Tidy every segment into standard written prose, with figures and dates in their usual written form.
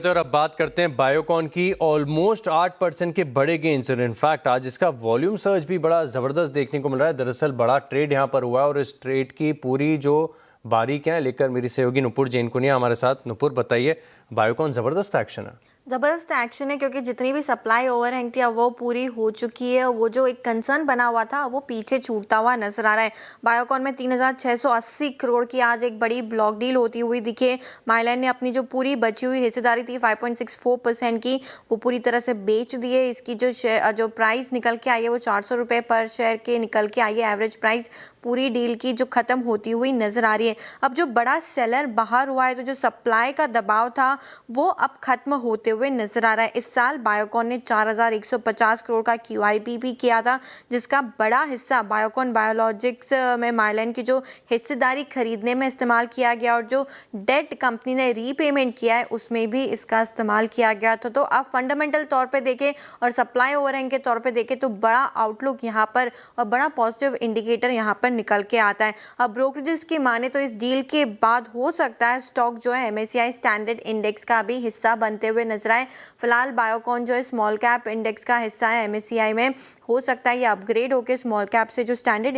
हैं और अब बात करते हैं बायोकॉन की। ऑलमोस्ट 8% के बड़े गेंस और इनफैक्ट आज इसका वॉल्यूम सर्ज भी बड़ा ज़बरदस्त देखने को मिल रहा है। दरअसल बड़ा ट्रेड यहाँ पर हुआ है और इस ट्रेड की पूरी जो बारीकियां लेकर मेरी सहयोगी नुपुर जैन कुनिया हमारे साथ। नुपुर, बताइए, बायोकॉन ज़बरदस्त एक्शन है। ज़बरदस्त एक्शन है क्योंकि जितनी भी सप्लाई ओवरहैंग थी अब वो पूरी हो चुकी है। वो जो एक कंसर्न बना हुआ था वो पीछे छूटता हुआ नजर आ रहा है। बायोकॉन में 3680 करोड़ की आज एक बड़ी ब्लॉक डील होती हुई दिखी। माइलैंड ने अपनी जो पूरी बची हुई हिस्सेदारी थी 5.64% की, वो पूरी तरह से बेच दी है। इसकी जो प्राइस निकल के आई है वो 400 रुपये पर शेयर के निकल के आई है। एवरेज प्राइस पूरी डील की जो खत्म होती हुई नजर आ रही है। अब जो बड़ा सेलर बाहर हुआ है तो जो सप्लाई का दबाव था वो अब खत्म होते हुए नजर आ रहा है। इस साल बायोकॉन ने 4150 करोड़ का QIP भी किया था, जिसका बड़ा हिस्सा बायोकॉन बायोलॉजिक्स में माइलैंड की जो हिस्सेदारी खरीदने में इस्तेमाल किया गया और जो डेट कंपनी ने रीपेमेंट किया है उसमें भी इसका इस्तेमाल किया गया था। तो आप फंडामेंटल तौर पे देखें और सप्लाई ओवरहैंग के तौर पे देखें तो बड़ा आउटलुक यहाँ पर और बड़ा पॉजिटिव इंडिकेटर यहाँ पर निकल के आता है। अब ब्रोकरेजेस की माने तो इस डील के बाद हो सकता है स्टॉक जो है MSCI स्टैंडर्ड इंडेक्स का भी हिस्सा बनते हुए नजर आए। फिलहाल बायोकॉन जो है स्मॉल कैप इंडेक्स का हिस्सा है MSCI में, हो सकता है ये अपग्रेड होकर स्मॉल कैप से जो स्टैंडर्ड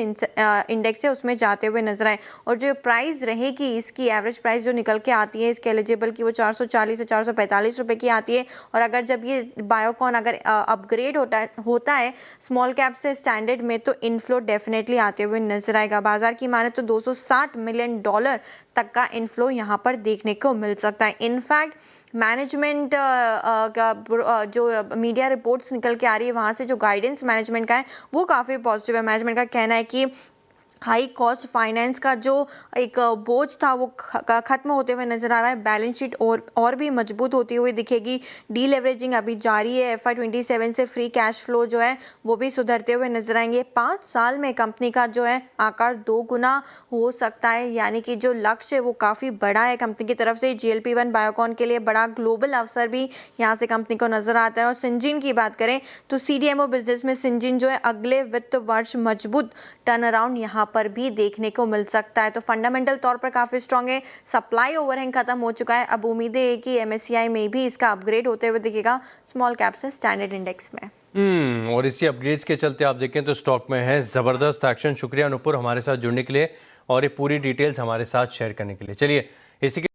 इंडेक्स है उसमें जाते हुए नजर आए। और जो प्राइस रहेगी इसकी एवरेज प्राइस जो निकल के आती है इसके एलिजिबल की वो 440 से 445 रुपए की आती है। और अगर जब ये बायोकॉन अगर अपग्रेड होता है स्मॉल कैप से स्टैंडर्ड में तो इनफ्लो डेफिनेटली आते हुए नजर आएगा। बाजार की माने तो $260 मिलियन तक का इनफ्लो यहाँ पर देखने को मिल सकता है। इनफैक्ट मैनेजमेंट का जो मीडिया रिपोर्ट्स निकल के आ रही है वहाँ से जो गाइडेंस मैनेजमेंट का है वो काफ़ी पॉजिटिव है। मैनेजमेंट का कहना है कि हाई कॉस्ट फाइनेंस का जो एक बोझ था वो खत्म होते हुए नजर आ रहा है। बैलेंस शीट और भी मजबूत होती हुई दिखेगी। डीलेवरेजिंग अभी जारी है। FY27 से फ्री कैश फ्लो जो है वो भी सुधरते हुए नजर आएंगे। 5 साल में कंपनी का जो है आकार 2 गुना हो सकता है, यानी कि जो लक्ष्य है वो काफ़ी बड़ा है कंपनी की तरफ से। GLP-1 बायोकॉन के लिए बड़ा ग्लोबल अवसर भी यहाँ से कंपनी को नजर आता है। और सिंजीन की बात करें तो CDMO बिजनेस में सिंजीन जो है अगले वित्त वर्ष मजबूत टर्न अराउंड यहाँ पर भी देखने को मिल सकता है। तो फंडामेंटल तौर पर काफी स्ट्रांग है। सप्लाई ओवरहैंग खत्म हो चुका है। अब उम्मीद है कि MSCI में भी इसका अपग्रेड होते हुए दिखेगा स्मॉल कैप से स्टैंडर्ड इंडेक्स में। और इसी अपग्रेड्स के चलते आप देखें तो स्टॉक में है जबरदस्त एक्शन। शुक्रिया नुपुर हमारे साथ जुड़ने के लिए और ये पूरी डिटेल्स हमारे साथ शेयर करने के लिए। चलिए इसी के